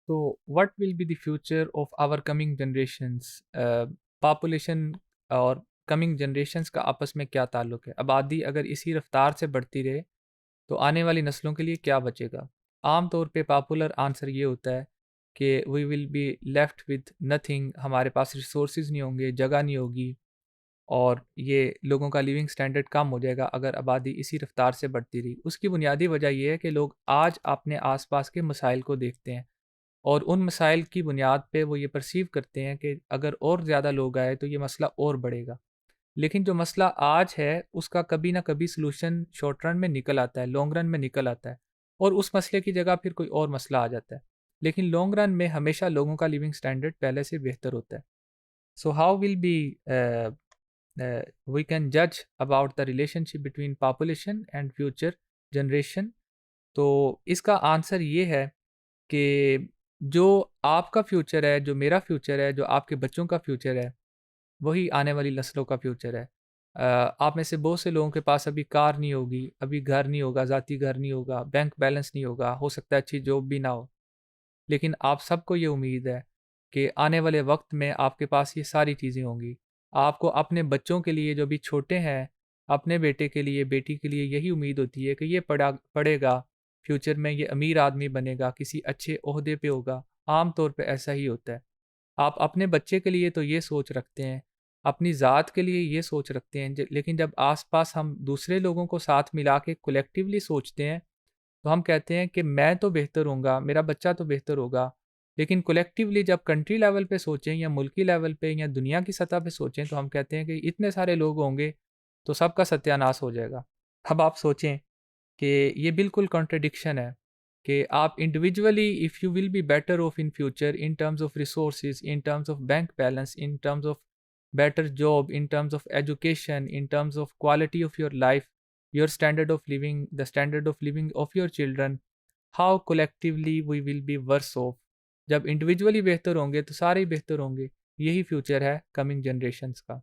So, what will be the future of our coming generations? Population और coming generations का आपस में क्या ताल्लुक है? आबादी अगर इसी रफ्तार से बढ़ती रहे, तो आने वाली नस्लों के लिए क्या बचेगा? आम तौर पे पॉपुलर आंसर ये होता है कि we will be left with nothing, हमारे पास रिसोर्सेज नहीं होंगे, जगह नहीं होगी और ये लोगों का लिविंग स्टैंडर्ड कम हो जाएगा अगर आबादी इसी रफ्तार से बढ़ती रही। उसकी बुनियादी वजह ये है कि लोग आज अपने आसपास के मसाइल को देखते हैं और उन मसाइल की बुनियाद पे वो ये परसीव करते हैं कि अगर और ज़्यादा लोग आए तो ये मसला और बढ़ेगा। लेकिन जो मसला आज है उसका कभी ना कभी सलूशन शॉर्ट रन में निकल आता है, लॉन्ग रन में निकल आता है और उस मसले की जगह फिर कोई और मसला आ जाता है। लेकिन लॉन्ग रन में हमेशा लोगों का लिविंग स्टैंडर्ड पहले से बेहतर होता है। So how will be we can जज about the relationship between population and future generation. तो इसका आंसर ये है कि जो आपका फ्यूचर है, जो मेरा फ्यूचर है, जो आपके बच्चों का फ्यूचर है, वही आने वाली नस्लों का फ्यूचर है। आप में से बहुत से लोगों के पास अभी कार नहीं होगी, अभी घर नहीं होगा, ज़ाती घर नहीं होगा, बैंक बैलेंस नहीं होगा, हो सकता है अच्छी जॉब भी ना हो। लेकिन आप सबको ये उम्मीद है कि आने वाले वक्त में आपके पास ये सारी चीज़ें होंगी। आपको अपने बच्चों के लिए जो भी छोटे हैं, अपने बेटे के लिए, बेटी के लिए यही उम्मीद होती है कि ये पढ़ेगा, फ्यूचर में ये अमीर आदमी बनेगा, किसी अच्छे ओहदे पे होगा। आम तौर पे ऐसा ही होता है। आप अपने बच्चे के लिए तो ये सोच रखते हैं, अपनी ज़ात के लिए ये सोच रखते हैं, लेकिन जब आस-पास हम दूसरे लोगों को साथ मिला के कलेक्टिवली सोचते हैं, तो हम कहते हैं कि मैं तो बेहतर होऊँगा, मेरा बच्चा तो बेहतर होगा। लेकिन कलेक्टिवली जब कंट्री लेवल पे सोचें या मुल्की लेवल पे या दुनिया की सतह पे सोचें, तो हम कहते हैं कि इतने सारे लोग होंगे, तो सबका सत्यानाश हो जाएगा। अब आप सोचें कि ये बिल्कुल कॉन्ट्रडिक्शन है कि आप individually if you will be better of in future in terms of resources, in terms of bank balance, in terms of better job, in terms of education, in terms of quality of your life, your standard of living, the standard of living of your children, how collectively we will be worse off. जब individually बेहतर होंगे तो सारे ही बेहतर होंगे। यही future है coming generations का।